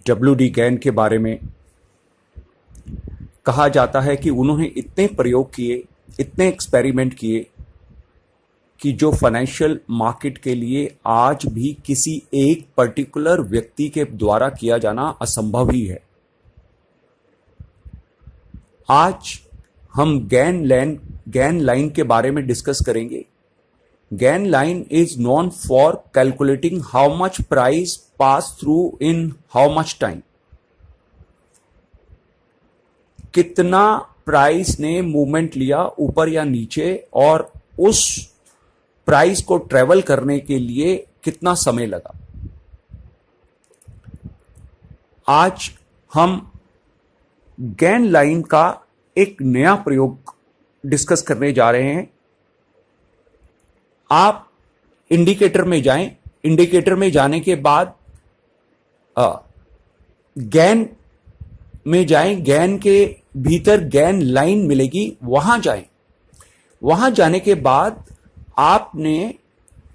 WD gain के बारे में कहा जाता है कि उन्होंने इतने प्रयोग किए, इतने एक्सपेरिमेंट किए कि जो फाइनेंशियल मार्केट के लिए आज भी किसी एक पर्टिकुलर व्यक्ति के द्वारा किया जाना असंभव ही है। आज हम गैन लाइन के बारे में डिस्कस करेंगे। Gain line is known for calculating how much price pass through in how much time. कितना प्राइस ने मूवमेंट लिया ऊपर या नीचे, और उस प्राइस को ट्रेवल करने के लिए कितना समय लगा। आज हम गैन लाइन का एक नया प्रयोग डिस्कस करने जा रहे हैं। आप इंडिकेटर में जाएं, इंडिकेटर में जाने के बाद गैन में जाएं, गैन के भीतर गैन लाइन मिलेगी, वहां जाएं। वहां जाने के बाद आपने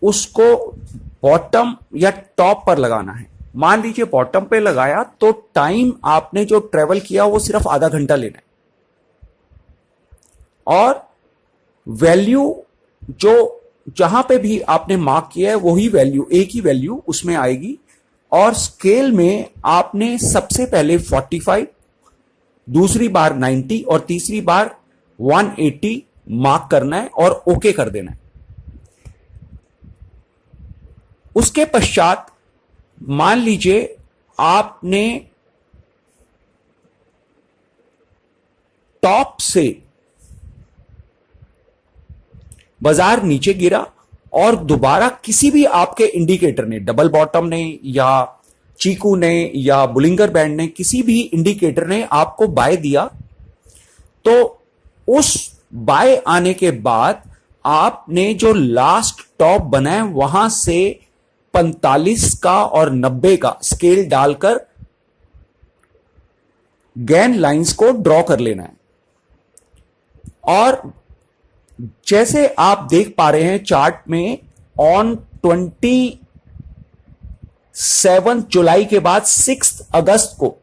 उसको बॉटम या टॉप पर लगाना है। मान लीजिए बॉटम पे लगाया तो टाइम आपने जो ट्रेवल किया वो सिर्फ आधा घंटा लेना है, और वैल्यू जो जहां पे भी आपने मार्क किया है वही वैल्यू, एक ही वैल्यू उसमें आएगी। और स्केल में आपने सबसे पहले 45, दूसरी बार 90 और तीसरी बार 180 मार्क करना है और ओके कर देना है। उसके पश्चात मान लीजिए आपने टॉप से बाजार नीचे गिरा और दोबारा किसी भी आपके इंडिकेटर ने, डबल बॉटम ने या चीकू ने या बुलिंगर बैंड ने, किसी भी इंडिकेटर ने आपको बाय दिया, तो उस बाय आने के बाद आपने जो लास्ट टॉप बनाए वहां से 45 का और 90 का स्केल डालकर गैन लाइंस को ड्रॉ कर लेना है। और जैसे आप देख पा रहे हैं चार्ट में, ऑन 27 जुलाई के बाद 6 अगस्त को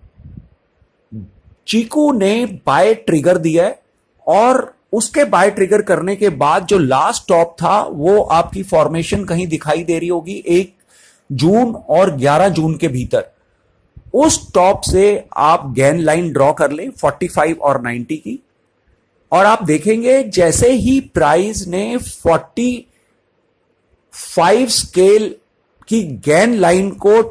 चीकू ने बाय ट्रिगर दिया है, और उसके बाय ट्रिगर करने के बाद जो लास्ट टॉप था वो आपकी फॉर्मेशन कहीं दिखाई दे रही होगी 1 जून और 11 जून के भीतर। उस टॉप से आप गैन लाइन ड्रॉ कर लें 45 और 90 की, और आप देखेंगे जैसे ही प्राइस ने 45 स्केल की गैन लाइन को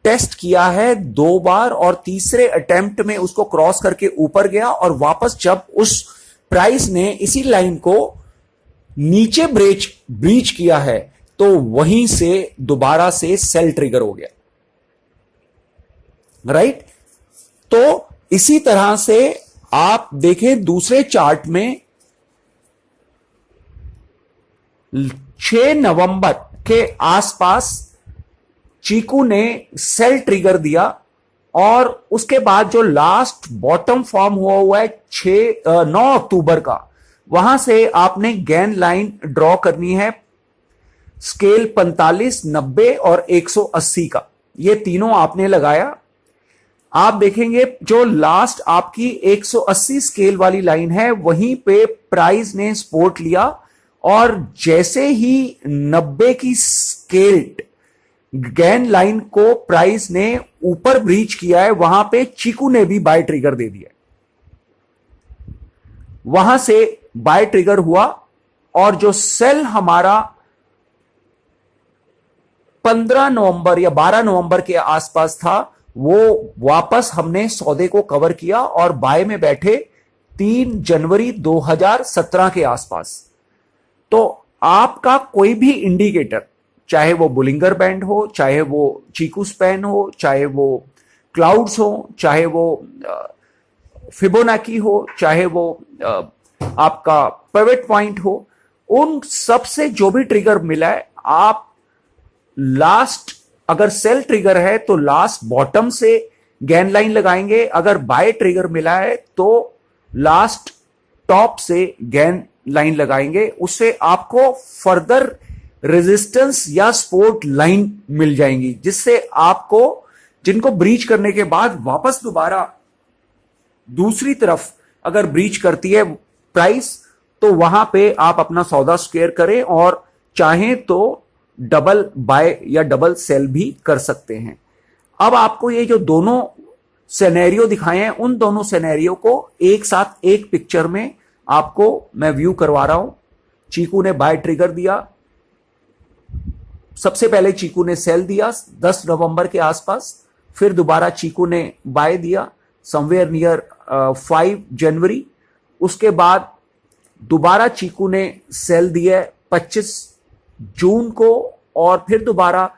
टेस्ट किया है 2 बार, और तीसरे अटेम्प्ट में उसको क्रॉस करके ऊपर गया, और वापस जब उस प्राइस ने इसी लाइन को नीचे ब्रीच किया है तो वहीं से दोबारा से सेल ट्रिगर हो गया, राइट। तो इसी तरह से आप देखें दूसरे चार्ट में 6 नवंबर के आसपास चीकू ने सेल ट्रिगर दिया, और उसके बाद जो लास्ट बॉटम फॉर्म हुआ है 9 अक्टूबर का, वहां से आपने गैन लाइन ड्रॉ करनी है स्केल 45, 90 और 180 का। ये तीनों आपने लगाया। आप देखेंगे जो लास्ट आपकी 180 स्केल वाली लाइन है वहीं पे प्राइस ने सपोर्ट लिया, और जैसे ही 90 की स्केल्ड गैन लाइन को प्राइस ने ऊपर ब्रीच किया है, वहां पे चीकू ने भी बाय ट्रिगर दे दिया। वहां से बाय ट्रिगर हुआ, और जो सेल हमारा 15 नवंबर या 12 नवंबर के आसपास था, वो वापस हमने सौदे को कवर किया और बाय में बैठे 3 जनवरी 2017 के आसपास। तो आपका कोई भी इंडिकेटर, चाहे वो बुलिंगर बैंड हो, चाहे वो चीकू स्पैन हो, चाहे वो क्लाउड्स हो, चाहे वो फिबोनाची हो, चाहे वो आपका पिवट पॉइंट हो, उन सब से जो भी ट्रिगर मिला है, आप लास्ट, अगर सेल ट्रिगर है तो लास्ट बॉटम से गैन लाइन लगाएंगे, अगर बाय ट्रिगर मिला है तो लास्ट टॉप से गैन लाइन लगाएंगे। उससे आपको फर्दर रेजिस्टेंस या सपोर्ट लाइन मिल जाएंगी, जिससे आपको जिनको ब्रीच करने के बाद वापस दोबारा दूसरी तरफ अगर ब्रीच करती है प्राइस, तो वहां पे आप अपना सौदा स्क्वायर करें और चाहें तो डबल बाय या डबल सेल भी कर सकते हैं। अब आपको ये जो दोनों सिनेरियो दिखाए हैं, उन दोनों सिनेरियो को एक साथ एक पिक्चर में आपको मैं व्यू करवा रहा हूं। चीकू ने बाय ट्रिगर दिया, सबसे पहले चीकू ने सेल दिया 10 नवंबर के आसपास, फिर दोबारा चीकू ने बाय दिया समवेयर नियर 5 जनवरी, उसके बाद दोबारा चीकू ने सेल दिया 25 जून को, और फिर दोबारा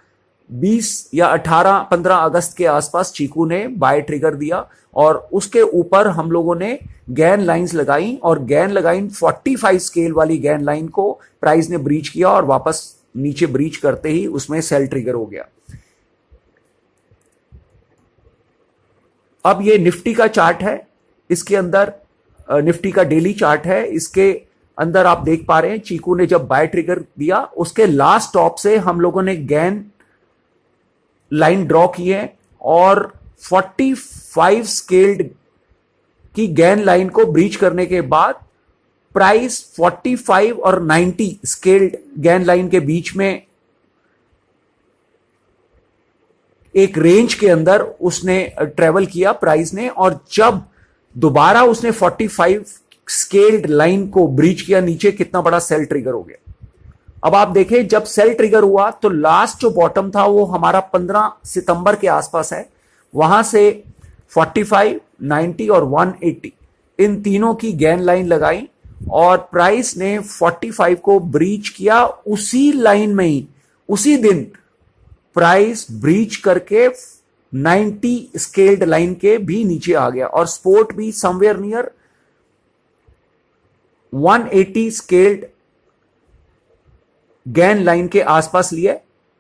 20 या 15 अगस्त के आसपास चीकू ने बाय ट्रिगर दिया, और उसके ऊपर हम लोगों ने गैन लाइंस लगाई, और गैन लगाई 45 स्केल वाली गैन लाइन को प्राइस ने ब्रीच किया, और वापस नीचे ब्रीच करते ही उसमें सेल ट्रिगर हो गया। अब ये निफ्टी का चार्ट है, इसके अंदर निफ्टी का डेली चार्ट है, इसके अंदर आप देख पा रहे हैं चीकू ने जब बाय ट्रिगर दिया उसके लास्ट टॉप से हम लोगों ने गैन लाइन ड्रॉ की है, और 45 स्केल्ड की गैन लाइन को ब्रीच करने के बाद प्राइस 45 और 90 स्केल्ड गैन लाइन के बीच में एक रेंज के अंदर उसने ट्रेवल किया प्राइस ने, और जब दोबारा उसने 45 स्केल्ड लाइन को ब्रीच किया नीचे, कितना बड़ा सेल ट्रिगर हो गया। अब आप देखें जब सेल ट्रिगर हुआ तो लास्ट जो बॉटम था वो हमारा 15 सितंबर के आसपास है, वहां से 45, 90 और 180 इन तीनों की गैन लाइन लगाई, और प्राइस ने 45 को ब्रीच किया। उसी लाइन में ही उसी दिन प्राइस ब्रीच करके 90 स्केल्ड लाइन के भी नीचे आ गया, और स्पोर्ट भी somewhere near 180 scaled gain line के आसपास लिए।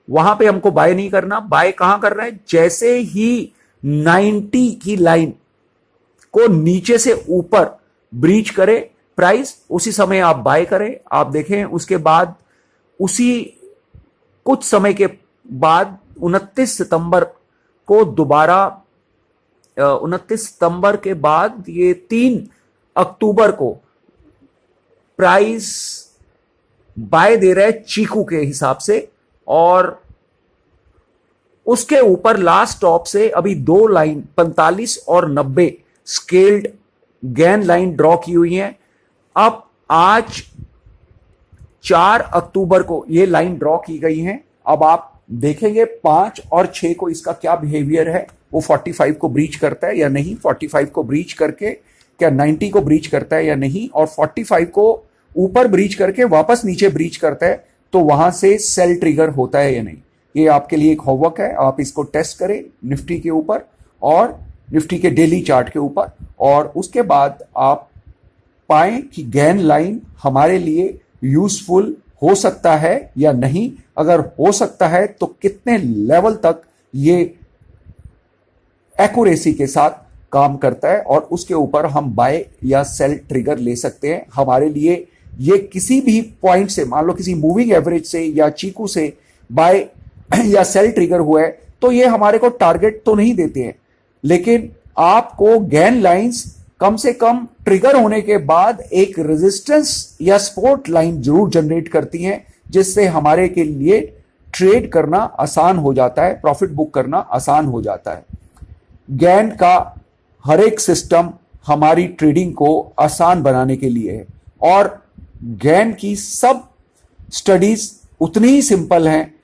वहां पे हमको बाय नहीं करना, बाय कहां कर रहे हैं, जैसे ही 90 की लाइन को नीचे से ऊपर ब्रीच करे प्राइस, उसी समय आप बाय करें। आप देखें उसके बाद उसी कुछ समय के बाद 29 सितंबर को दोबारा 29 सितंबर के बाद ये 3 अक्टूबर को प्राइस बाय दे रहा है चीकू के हिसाब से, और उसके ऊपर लास्ट टॉप से अभी दो लाइन 45 और 90 स्केल्ड गैन लाइन ड्रॉ की हुई है। अब आज 4 अक्टूबर को ये लाइन ड्रॉ की गई है। अब आप देखेंगे 5 और 6 को इसका क्या बिहेवियर है, वो 45 को ब्रीच करता है या नहीं, 45 को ब्रीच करके क्या 90 को ब्रीच करता है या नहीं, और 45 को ऊपर ब्रीच करके वापस नीचे ब्रीच करता है तो वहां से सेल ट्रिगर होता है या नहीं। ये आपके लिए एक होमवर्क है, आप इसको टेस्ट करें निफ्टी के ऊपर और निफ्टी के डेली चार्ट के ऊपर, और उसके बाद आप पाएं कि गैन लाइन हमारे लिए यूजफुल हो सकता है या नहीं। अगर हो सकता है तो कितने लेवल तक ये एक्यूरेसी के साथ काम करता है, और उसके ऊपर हम बाय या सेल ट्रिगर ले सकते हैं। हमारे लिए ये किसी भी पॉइंट से, मान लो किसी मूविंग एवरेज से या चीकू से बाय या सेल ट्रिगर हुआ है, तो ये हमारे को टारगेट तो नहीं देते हैं, लेकिन आपको गैन लाइंस कम से कम ट्रिगर होने के बाद एक रेजिस्टेंस या सपोर्ट लाइन जरूर जनरेट करती हैं, जिससे हमारे के लिए ट्रेड करना आसान हो जाता है, प्रॉफिट बुक करना आसान हो जाता है। गैन का हर एक सिस्टम हमारी ट्रेडिंग को आसान बनाने के लिए है, और गैन की सब स्टडीज उतनी ही सिंपल हैं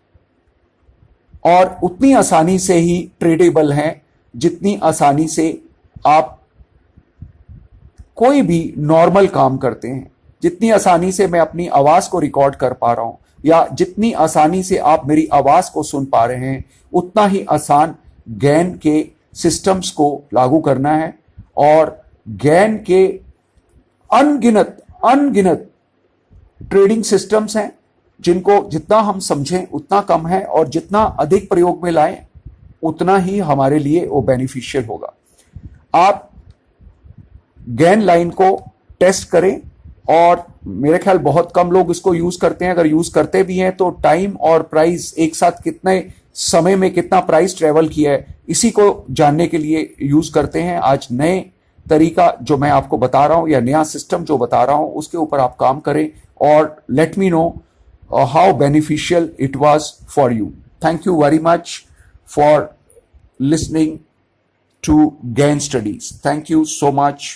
और उतनी आसानी से ही ट्रेडेबल हैं जितनी आसानी से आप कोई भी नॉर्मल काम करते हैं। जितनी आसानी से मैं अपनी आवाज को रिकॉर्ड कर पा रहा हूं, या जितनी आसानी से आप मेरी आवाज को सुन पा रहे हैं, उतना ही आसान गैन के सिस्टम्स को लागू करना है। और गैन के अनगिनत ट्रेडिंग सिस्टम्स हैं, जिनको जितना हम समझें उतना कम है, और जितना अधिक प्रयोग में लाएं उतना ही हमारे लिए वो बेनिफिशियल होगा। आप गैन लाइन को टेस्ट करें, और मेरे ख्याल बहुत कम लोग इसको यूज करते हैं। अगर यूज करते भी हैं तो टाइम और प्राइस एक साथ कितने समय में कितना प्राइस ट्रेवल किया है, इसी को जानने के लिए यूज करते हैं। आज नए तरीका जो मैं आपको बता रहा हूं या नया सिस्टम जो बता रहा हूं उसके ऊपर आप काम करें और let me know how beneficial it was for you. Thank you very much for listening to Gain Studies. Thank you so much.